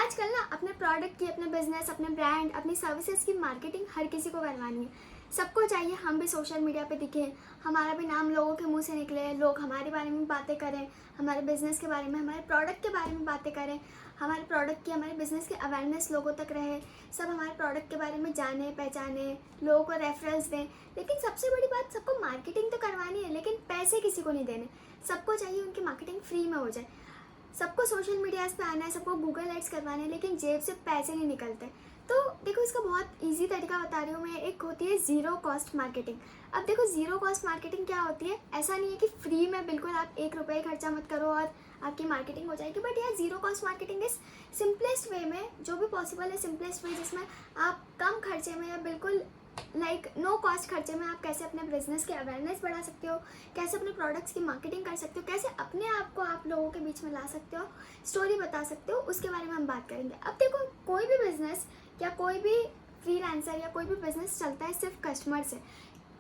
आजकल ना अपने प्रोडक्ट की, अपने बिजनेस, अपने ब्रांड, अपनी सर्विसेज की मार्केटिंग हर किसी को करवानी है। सबको चाहिए हम भी सोशल मीडिया पे दिखें, हमारा भी नाम लोगों के मुंह से निकले, लोग हमारे बारे में बातें करें, हमारे बिजनेस के बारे में, हमारे प्रोडक्ट के बारे में बातें करें, हमारे प्रोडक्ट की, हमारे बिजनेस की अवेयरनेस लोगों तक रहे, सब हमारे प्रोडक्ट के बारे में जाने पहचाने, लोगों को रेफरेंस दें। लेकिन सबसे बड़ी बात, सबको मार्केटिंग तो करवानी है लेकिन पैसे किसी को नहीं देने। सबको चाहिए उनकी मार्केटिंग फ्री में हो जाए। सबको सोशल मीडियाज़ पे आना है, सबको गूगल एड्स करवाने हैं, लेकिन जेब से पैसे नहीं निकलते। तो देखो, इसका बहुत इजी तरीका बता रही हूँ मैं। एक होती है ज़ीरो कॉस्ट मार्केटिंग। अब देखो, ज़ीरो कॉस्ट मार्केटिंग क्या होती है? ऐसा नहीं है कि फ्री में बिल्कुल आप 1 रुपये खर्चा मत करो और आपकी मार्केटिंग हो जाएगी। बट यार, ज़ीरो कॉस्ट मार्केटिंग इस सिंपलेस्ट वे में, जो भी पॉसिबल है सिंपलेस्ट वे, जिसमें आप कम खर्चे में या बिल्कुल नो कॉस्ट खर्चे में आप कैसे अपने बिजनेस की अवेयरनेस बढ़ा सकते हो, कैसे अपने प्रोडक्ट्स की मार्केटिंग कर सकते हो, कैसे अपने आप को आप लोगों के बीच में ला सकते हो, स्टोरी बता सकते हो, उसके बारे में हम बात करेंगे। अब देखो, कोई भी बिजनेस या कोई भी फ्रीलांसर या कोई भी बिजनेस चलता है सिर्फ कस्टमर से।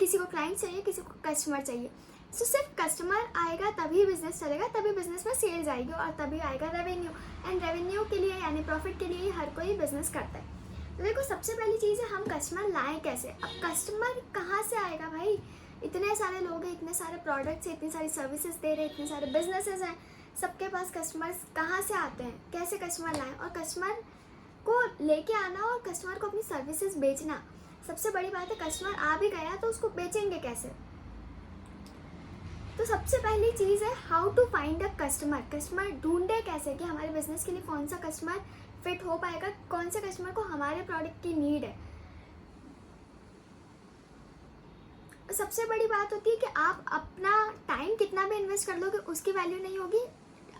किसी को क्लाइंट चाहिए, किसी को कस्टमर चाहिए। सो सिर्फ कस्टमर आएगा तभी बिजनेस चलेगा, तभी बिजनेस में सेल्स आएगी और तभी आएगा रेवेन्यू। एंड रेवेन्यू के लिए यानी प्रॉफिट के लिए ही हर कोई बिजनेस करता है। तो देखो, सबसे पहली चीज़ है हम कस्टमर लाएं कैसे। अब कस्टमर कहाँ से आएगा भाई? इतने सारे लोग हैं, इतने सारे प्रोडक्ट्स हैं, इतनी सारी सर्विसेज दे रहे हैं, इतने सारे बिजनेसेस हैं, सबके पास कस्टमर्स कहाँ से आते हैं? कैसे कस्टमर लाएं? और कस्टमर को लेके आना और कस्टमर को अपनी सर्विसेज बेचना, सबसे बड़ी बात है। कस्टमर आ भी गया तो उसको बेचेंगे कैसे? तो सबसे पहली चीज़ है how to find a customer. Customer ढूंढे कैसे कि हमारे बिजनेस के लिए कौन सा कस्टमर फिट हो पाएगा, कौन से कस्टमर को हमारे प्रोडक्ट की नीड है। सबसे बड़ी बात होती है कि आप अपना टाइम कितना भी इन्वेस्ट कर लोगे उसकी वैल्यू नहीं होगी।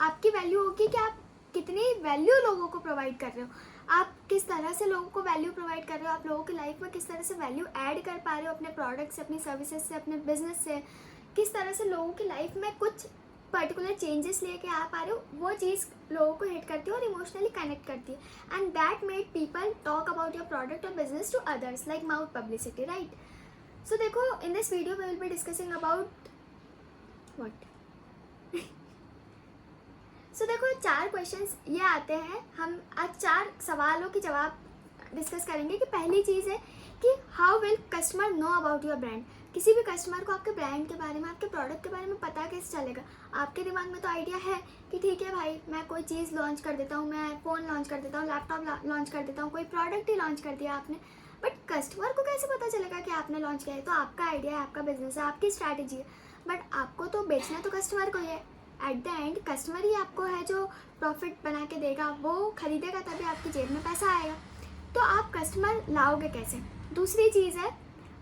आपकी वैल्यू होगी कि आप कितनी वैल्यू लोगों को प्रोवाइड कर रहे हो, आप किस तरह से लोगों को वैल्यू प्रोवाइड कर रहे हो, आप लोगों की लाइफ में किस तरह से वैल्यू ऐड कर पा रहे हो अपने प्रोडक्ट से, अपनी सर्विसेज से, अपने बिजनेस से, किस तरह से लोगों की लाइफ में कुछ पर्टिकुलर चेंजेस लेके आ पा रहे हो। वो चीज़ लोगों को हिट करती है और इमोशनली कनेक्ट करती है। And that made people talk about your product और business to others like mouth publicity, right? So देखो, in this video we will be discussing about what. So देखो, 4 क्वेश्चंस ये आते हैं। हम आज 4 सवालों के जवाब डिस्कस करेंगे। कि पहली चीज़ है कि how will customer know about your brand. किसी भी कस्टमर को आपके ब्रांड के बारे में, आपके प्रोडक्ट के बारे में पता कैसे चलेगा? आपके दिमाग में तो आइडिया है कि ठीक है भाई, मैं कोई चीज़ लॉन्च कर देता हूँ, मैं फ़ोन लॉन्च कर देता हूँ, लैपटॉप लॉन्च कर देता हूँ, कोई प्रोडक्ट ही लॉन्च कर दिया आपने। बट कस्टमर को कैसे पता चलेगा कि आपने लॉन्च किया है? तो आपका आइडिया है, आपका बिजनेस है, आपकी स्ट्रैटेजी है, बट आपको तो बेचना तो कस्टमर को ही है। एट द एंड कस्टमर ही आपको है जो प्रॉफिट बना के देगा, वो खरीदेगा तभी आपकी जेब में पैसा आएगा। तो आप कस्टमर लाओगे कैसे? दूसरी चीज़ है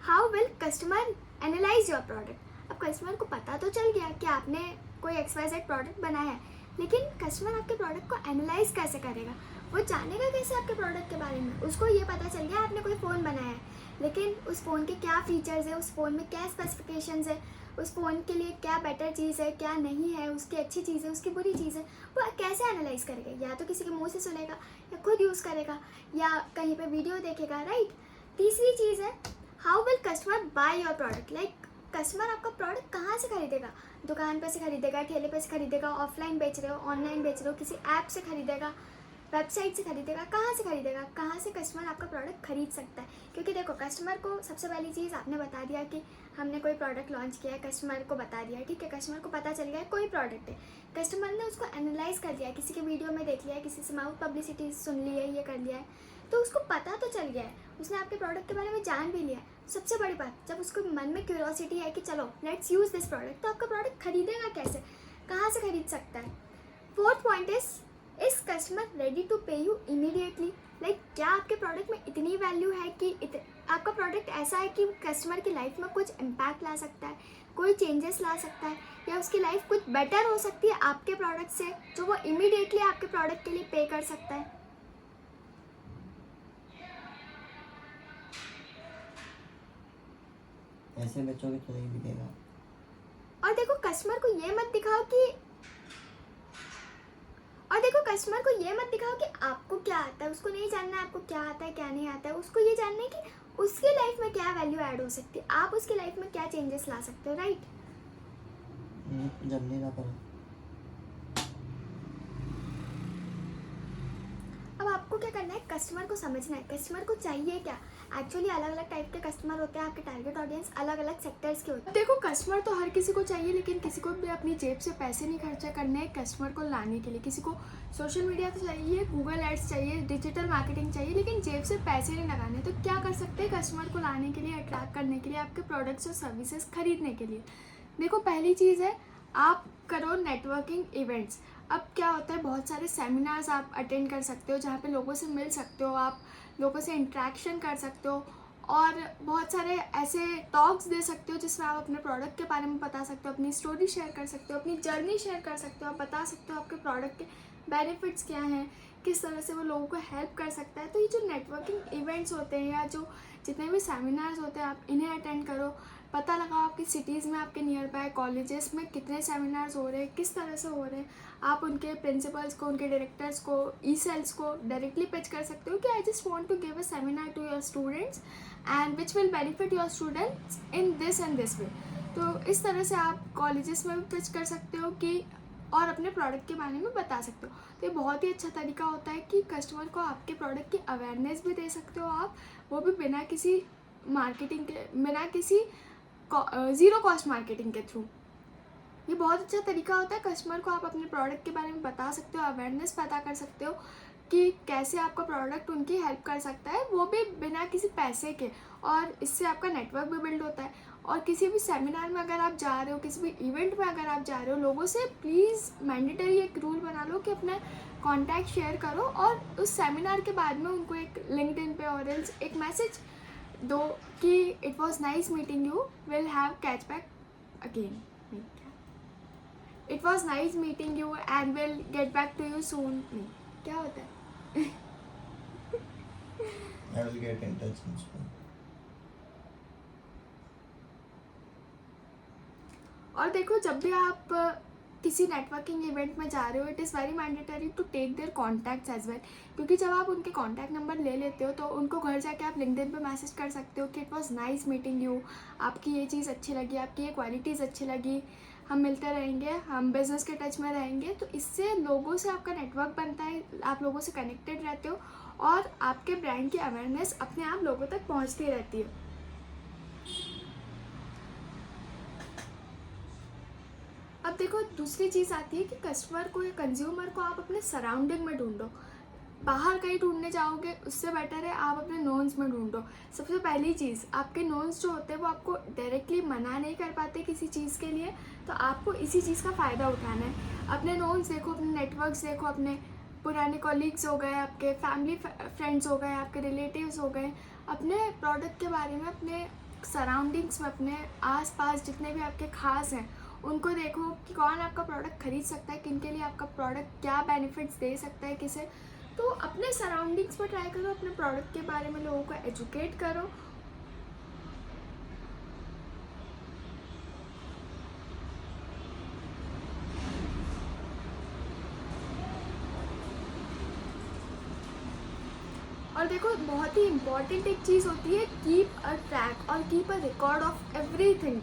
how will customer analyse your product. अब कस्टमर को पता तो चल गया कि आपने कोई XYZ प्रोडक्ट बनाया है, लेकिन कस्टमर आपके प्रोडक्ट को एनालाइज कैसे करेगा? वो जानेगा कैसे आपके प्रोडक्ट के बारे में? उसको ये पता चल गया आपने कोई फ़ोन बनाया है, लेकिन उस फ़ोन के क्या फ़ीचर्स है, उस फ़ोन में क्या स्पेसिफिकेशंस है, उस फ़ोन के लिए क्या बेटर चीज़ है, क्या नहीं है, उसकी अच्छी चीज़ है, उसकी बुरी चीज़ है, वो कैसे एनालाइज करेगा? या तो किसी के मुंह से सुनेगा, या खुद यूज़ करेगा, या कहीं पे वीडियो देखेगा, राइट? तीसरी चीज़ है how will customer by your product. Like customer आपका प्रोडक्ट कहाँ से खरीदेगा? दुकान पे से खरीदेगा, ठेले पे से खरीदेगा, ऑफलाइन बेच रहे हो, ऑनलाइन बेच रहे हो, किसी ऐप से खरीदेगा, वेबसाइट से खरीदेगा, कहाँ से खरीदेगा? कहाँ से कस्टमर आपका प्रोडक्ट खरीद सकता है? क्योंकि देखो, कस्टमर को सबसे पहली चीज़ आपने बता दिया कि हमने कोई प्रोडक्ट लॉन्च किया है, कस्टमर को बता दिया, ठीक है, कस्टमर को पता चल गया है कोई प्रोडक्ट है, कस्टमर ने उसको एनालाइज कर लिया है, किसी के वीडियो में देख लिया है, किसी से माउथ पब्लिसिटी सुन ली है, ये कर लिया है, तो उसको पता तो चल गया है, उसने आपके प्रोडक्ट के बारे में जान भी लिया है। सबसे बड़ी बात, जब उसको मन में क्यूरियोसिटी है कि चलो लेट्स यूज़ दिस प्रोडक्ट, तो आपका प्रोडक्ट खरीदेगा कैसे? कहाँ से खरीद सकता है? Fourth point is customer ready to pay you immediately. Like क्या आपके प्रोडक्ट में इतनी वैल्यू है कि आपका प्रोडक्ट ऐसा है कि कस्टमर की लाइफ में कुछ इम्पैक्ट ला सकता है, कोई चेंजेस ला सकता है, या उसकी लाइफ कुछ बेटर हो सकती है आपके प्रोडक्ट से, जो वो इमीडिएटली आपके प्रोडक्ट के लिए पे कर सकता है। ऐसे बच्चों तो नहीं दिखेगा। और देखो, कस्टमर को ये मत दिखाओ कि आपको क्या आता है। उसको नहीं जानना है आपको क्या आता है क्या नहीं आता है, उसको ये जानना है कि उसकी लाइफ में क्या वैल्यू ऐड हो सकती है, आप उसकी लाइफ में क्या चेंजेस ला सकते हो, राइट? जल्दी ना करो। अब आपको क्या करना है, कस्टमर को समझना है, कस्टमर को चाहिए क्या। एक्चुअली अलग अलग टाइप के कस्टमर होते हैं, आपके टारगेट ऑडियंस अलग अलग सेक्टर्स के होते हैं। देखो कस्टमर तो हर किसी को चाहिए, लेकिन किसी को भी अपनी जेब से पैसे नहीं खर्चा करने हैं कस्टमर को लाने के लिए। किसी को सोशल मीडिया तो चाहिए, गूगल एड्स चाहिए, डिजिटल मार्केटिंग चाहिए, लेकिन जेब से पैसे नहीं लगाने। तो क्या कर सकते हैं कस्टमर को लाने के लिए, अट्रैक्ट करने के लिए, आपके प्रोडक्ट्स और सर्विसेज खरीदने के लिए। देखो पहली चीज़ है, आप करो नेटवर्किंग इवेंट्स। अब क्या होता है, बहुत सारे सेमिनार्स आप अटेंड कर सकते हो जहाँ पे लोगों से मिल सकते हो, आप लोगों से इंटरेक्शन कर सकते हो, और बहुत सारे ऐसे टॉक्स दे सकते हो जिसमें आप अपने प्रोडक्ट के बारे में बता सकते हो, अपनी स्टोरी शेयर कर सकते हो, अपनी जर्नी शेयर कर सकते हो, आप बता सकते हो आपके प्रोडक्ट के बेनिफिट्स क्या हैं, किस तरह से वो लोगों को हेल्प कर सकता है। तो ये जो नेटवर्किंग इवेंट्स होते हैं या जो जितने भी सेमिनार्स होते हैं, आप इन्हें अटेंड करो। पता लगाओ आपकी सिटीज़ में, आपके नियर बाय कॉलेजेस में कितने सेमिनार्स हो रहे हैं, किस तरह से हो रहे हैं। आप उनके प्रिंसिपल्स को, उनके डायरेक्टर्स को, ई सेल्स को डायरेक्टली पिच कर सकते हो कि I just want to give a seminar to your students and which will benefit your students in this and this way. तो इस तरह से आप कॉलेजेस में भी पिच कर सकते हो कि, और अपने प्रोडक्ट के बारे में बता सकते हो। तो ये बहुत ही अच्छा तरीका होता है कि कस्टमर को आपके प्रोडक्ट की अवेयरनेस भी दे सकते हो आप, वो भी बिना किसी मार्केटिंग के, बिना किसी ज़ीरो कॉस्ट मार्केटिंग के थ्रू। ये बहुत अच्छा तरीका होता है, कस्टमर को आप अपने प्रोडक्ट के बारे में बता सकते हो, अवेयरनेस पता कर सकते हो कि कैसे आपका प्रोडक्ट उनकी हेल्प कर सकता है, वो भी बिना किसी पैसे के। और इससे आपका नेटवर्क भी बिल्ड होता है। और किसी भी सेमिनार में अगर आप जा रहे हो, किसी भी इवेंट में अगर आप जा रहे हो, लोगों से प्लीज़ मैंडेटरी एक रूल बना लो कि अपना कॉन्टैक्ट शेयर करो, और उस सेमिनार के बाद में उनको एक लिंक्डइन पे और एल्स एक मैसेज दो कि it was nice meeting you, will have catch back again. It was nice meeting you and will get back to you soon. नहीं, क्या होता है I will get in touch soon. और देखो जब भी आप किसी नेटवर्किंग इवेंट में जा रहे हो, it is very mandatory to take their contacts as well. क्योंकि जब आप उनके कॉन्टैक्ट नंबर ले लेते हो तो उनको घर जाके आप लिंक्डइन पे मैसेज कर सकते हो कि it was nice meeting you, आपकी ये चीज़ अच्छी लगी, आपकी ये क्वालिटीज़ अच्छी लगी, हम मिलते रहेंगे, हम बिज़नेस के टच में रहेंगे। तो इससे लोगों से आपका नेटवर्क बनता है, आप लोगों से कनेक्टेड रहते हो, और आपके ब्रांड की अवेयरनेस अपने आप लोगों तक पहुँचती रहती है। अब देखो दूसरी चीज़ आती है कि कस्टमर को या कंज्यूमर को आप अपने सराउंडिंग में ढूंढो। बाहर कहीं ढूंढने जाओगे उससे बेटर है आप अपने नोन्स में ढूंढो। सबसे पहली चीज़, आपके नोन्स जो होते हैं वो आपको डायरेक्टली मना नहीं कर पाते किसी चीज़ के लिए, तो आपको इसी चीज़ का फ़ायदा उठाना है। अपने नोन्स देखो, अपने नेटवर्क्स देखो, अपने पुराने कॉलीग्स हो गए, आपके फैमिली फ्रेंड्स हो गए, आपके रिलेटिव्स हो गए, अपने प्रोडक्ट के बारे में, अपने सराउंडिंग्स में, अपने आसपास जितने भी आपके खास हैं उनको देखो कि कौन आपका प्रोडक्ट खरीद सकता है, किन के लिए आपका प्रोडक्ट क्या बेनिफिट्स दे सकता है किसे। तो अपने सराउंडिंग्स पर ट्राई करो, अपने प्रोडक्ट के बारे में लोगों को एजुकेट करो। और देखो बहुत ही इम्पॉर्टेंट एक चीज़ होती है, कीप अ ट्रैक और keep a record of everything.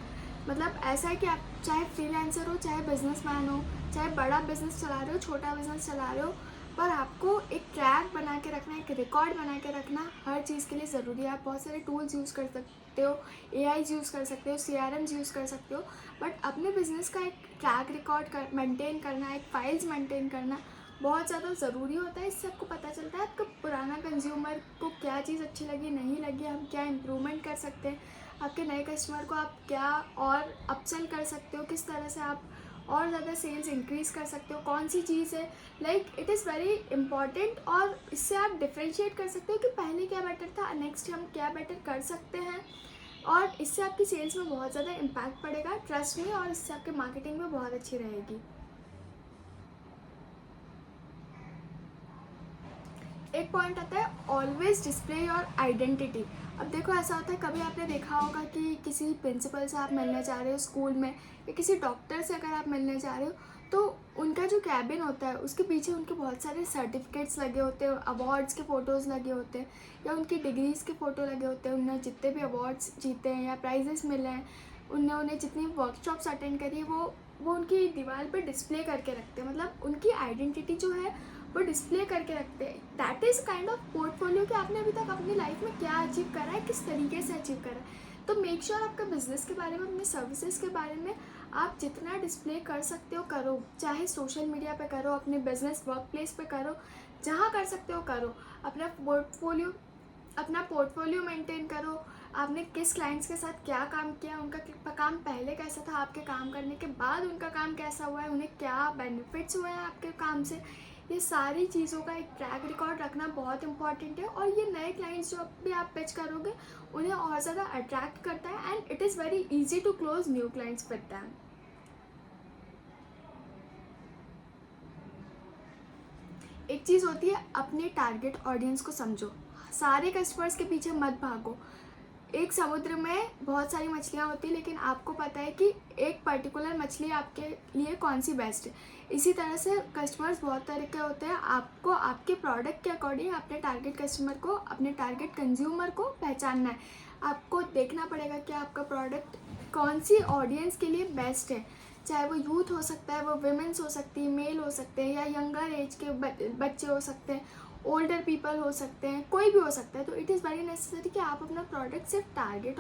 मतलब ऐसा है कि आप चाहे फ्रीलांसर हो, चाहे बिजनेसमैन हो, चाहे बड़ा बिजनेस चला रहे हो, छोटा बिजनेस चला रहे हो, पर आपको एक ट्रैक बना के रखना, एक रिकॉर्ड बना के रखना हर चीज़ के लिए ज़रूरी है। आप बहुत सारे टूल्स यूज़ कर सकते हो, AIs यूज़ कर सकते हो, CRMs यूज़ कर सकते हो, बट अपने बिजनेस का एक ट्रैक रिकॉर्ड मेंटेन करना, एक फाइल्स मेंटेन करना बहुत ज़्यादा ज़रूरी होता है। इससे आपको पता चलता है आपका पुराना कंज्यूमर को क्या चीज़ अच्छी लगी, नहीं लगी, हम क्या इम्प्रूवमेंट कर सकते हैं, आपके नए कस्टमर को आप क्या और अपसेल कर सकते हो, किस तरह से आप और ज़्यादा सेल्स इंक्रीज़ कर सकते हो, कौन सी चीज़ है। Like it is very important, और इससे आप डिफ्रेंशिएट कर सकते हो कि पहले क्या बेटर था, नेक्स्ट हम क्या बेटर कर सकते हैं, और इससे आपकी सेल्स में बहुत ज़्यादा इम्पैक्ट पड़ेगा, ट्रस्ट में, और इससे आपकी मार्केटिंग में बहुत अच्छी रहेगी। एक पॉइंट आता है, ऑलवेज डिस्प्ले योर आइडेंटिटी। अब देखो ऐसा होता है, कभी आपने देखा होगा कि किसी प्रिंसिपल से आप मिलने जा रहे हो स्कूल में, या किसी डॉक्टर से अगर आप मिलने जा रहे हो, तो उनका जो कैबिन होता है उसके पीछे उनके बहुत सारे सर्टिफिकेट्स लगे होते हैं, अवार्ड्स के फ़ोटोज़ लगे होते हैं, या उनकी डिग्रीज़ के फ़ोटो लगे होते हैं, उन्होंने जितने भी अवार्ड्स जीते हैं या प्राइजेस मिले हैं, उन्होंने जितनी वर्कशॉप्स अटेंड करी है, वो उनकी दीवार पे डिस्प्ले करके रखते हैं। मतलब उनकी आइडेंटिटी जो है वो डिस्प्ले करके रखते हैं। That is kind of portfolio कि आपने अभी तक अपनी लाइफ में क्या अचीव करा है, किस तरीके से अचीव करा है। तो मेक श्योर आपका बिजनेस के बारे में, अपने सर्विसेज के बारे में आप जितना डिस्प्ले कर सकते हो करो, चाहे सोशल मीडिया पे करो, अपने बिजनेस वर्क प्लेस पे करो, जहाँ कर सकते हो करो। अपना पोर्टफोलियो मेंटेन करो, आपने किस क्लाइंट्स के साथ क्या काम किया, उनका काम पहले कैसा था, आपके काम करने के बाद उनका काम कैसा हुआ है, उन्हें क्या बेनिफिट्स हुए हैं आपके काम से। ये सारी चीज़ों का एक ट्रैक रिकॉर्ड रखना बहुत इंपॉर्टेंट है, और ये नए क्लाइंट्स जो भी आप पिच करोगे उन्हें और ज़्यादा अट्रैक्ट करता है, and it is very easy to close new clients with them. एक चीज़ होती है, अपने टारगेट ऑडियंस को समझो, सारे कस्टमर्स के पीछे मत भागो। एक समुद्र में बहुत सारी मछलियाँ होती हैं, लेकिन आपको पता है कि एक पर्टिकुलर मछली आपके लिए कौन सी बेस्ट है। इसी तरह से कस्टमर्स बहुत तरह के होते हैं, आपको आपके प्रोडक्ट के अकॉर्डिंग अपने टारगेट कस्टमर को, अपने टारगेट कंज्यूमर को पहचानना है। आपको देखना पड़ेगा कि आपका प्रोडक्ट कौन सी ऑडियंस के लिए बेस्ट है, चाहे वो यूथ हो सकता है, वो विमेंस हो सकती है, मेल हो सकते हैं, या यंगर एज के बच्चे हो सकते हैं, ओल्डर पीपल हो सकते हैं, कोई भी हो सकता है। तो इट इज़ वेरी नेसेसरी कि आप अपना प्रोडक्ट सिर्फ टारगेट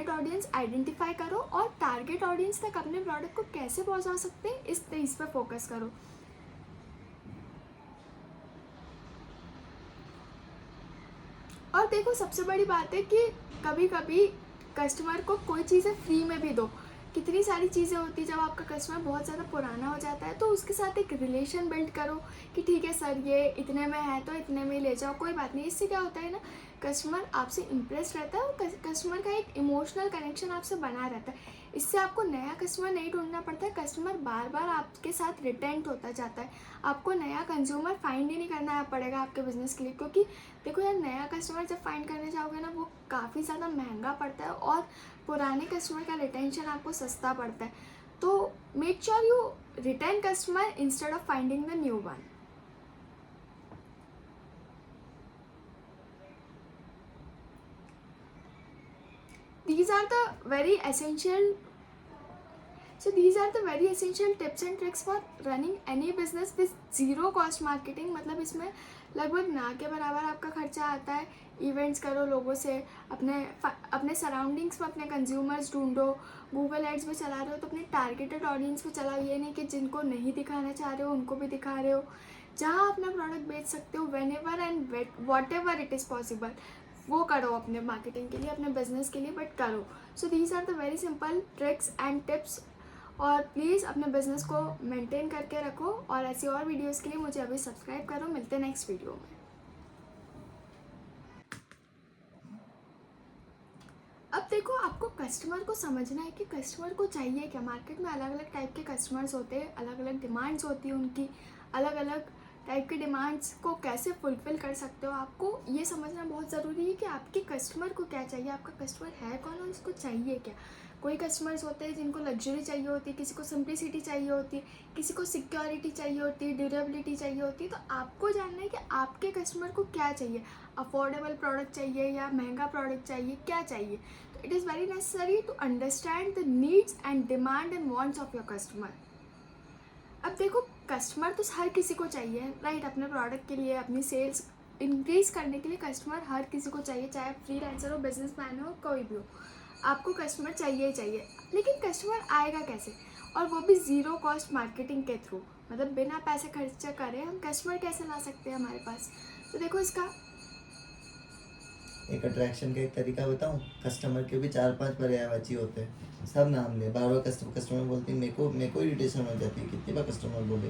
ऑडियंस आइडेंटिफाई करो, और टारगेट ऑडियंस तक अपने प्रोडक्ट को कैसे पहुंचा सकते हैं इस चीज़ पे फोकस करो। और देखो, सबसे बड़ी बात है कि कभी कभी कस्टमर को कोई चीज़ें फ्री में भी दो। कितनी सारी चीज़ें होती है, जब आपका कस्टमर बहुत ज़्यादा पुराना हो जाता है तो उसके साथ एक रिलेशन बिल्ड करो कि ठीक है सर, ये इतने में है तो इतने में ले जाओ, कोई बात नहीं। इससे क्या होता है ना, कस्टमर आपसे इम्प्रेस रहता है, और कस्टमर का एक इमोशनल कनेक्शन आपसे बना रहता है। इससे आपको नया कस्टमर नहीं ढूंढना पड़ता है, कस्टमर बार बार आपके साथ रिटेंट होता जाता है। आपको नया कंज्यूमर फाइंड ही नहीं करना पड़ेगा आपके बिजनेस के लिए, क्योंकि देखो यार, नया कस्टमर जब फाइंड करने जाओगे ना, वो काफ़ी ज़्यादा महंगा पड़ता है, और पुराने कस्टमर का रिटेंशन आपको सस्ता पड़ता है। तो make sure you retain customer instead of finding the new one. These are the very essential tips and tricks for running any business with zero cost marketing। मतलब इसमें लगभग ना के बराबर आपका खर्चा आता है। इवेंट्स करो लोगों से, अपने सराउंडिंग्स में अपने कंज्यूमर्स ढूंढो। गूगल एड्स पे चला रहे हो तो अपने टारगेटेड ऑडियंस पे चलाओ, ये नहीं कि जिनको नहीं दिखाना चाह रहे हो उनको भी दिखा रहे हो। जहाँ अपना प्रोडक्ट बेच सकते हो, when ever and what ever it is possible, वो करो अपने मार्केटिंग के लिए, अपने बिजनेस के लिए, बट करो। So these are the very simple tricks and tips. और प्लीज़ अपने बिजनेस को मेंटेन करके रखो, और ऐसी और वीडियोस के लिए मुझे अभी सब्सक्राइब करो। मिलते हैं नेक्स्ट वीडियो में। अब देखो, आपको कस्टमर को समझना है कि कस्टमर को चाहिए क्या। मार्केट में अलग अलग टाइप के कस्टमर्स होते हैं, अलग अलग डिमांड्स होती है उनकी, अलग अलग टाइप की डिमांड्स को कैसे फुलफ़िल कर सकते हो। आपको ये समझना बहुत ज़रूरी है कि आपके कस्टमर को क्या चाहिए, आपका कस्टमर है कौन और उसको चाहिए क्या। कोई कस्टमर्स होते हैं जिनको लग्जरी चाहिए होती है, किसी को सिंप्लिसिटी चाहिए होती है, किसी को सिक्योरिटी चाहिए होती है, ड्यूरेबिलिटी चाहिए होती है। तो आपको जानना है कि आपके कस्टमर को क्या चाहिए, अफोर्डेबल प्रोडक्ट चाहिए या महंगा प्रोडक्ट चाहिए, क्या चाहिए। तो it is very necessary to understand the needs and demand and wants of your customer. अब देखो, कस्टमर तो हर किसी को चाहिए, राइट। अपने प्रोडक्ट के लिए, अपनी सेल्स इंक्रीज़ करने के लिए कस्टमर हर किसी को चाहिए, चाहे आप फ्रीलांसर हो, बिजनेसमैन हो, कोई भी हो, आपको कस्टमर चाहिए ही चाहिए। लेकिन कस्टमर आएगा कैसे, और वो भी ज़ीरो कॉस्ट मार्केटिंग के थ्रू। मतलब बिना पैसे खर्चा करे हम कस्टमर कैसे ला सकते हैं हमारे पास। तो देखो, इसका एक अट्रैक्शन का एक तरीका बताऊं। कस्टमर के भी 4-5 पर्यायवाची होते हैं, सब नाम ले। बार बार कस्टमर बोलती है, मेरे को इरिटेशन हो जाती है, कितनी बार कस्टमर बोले।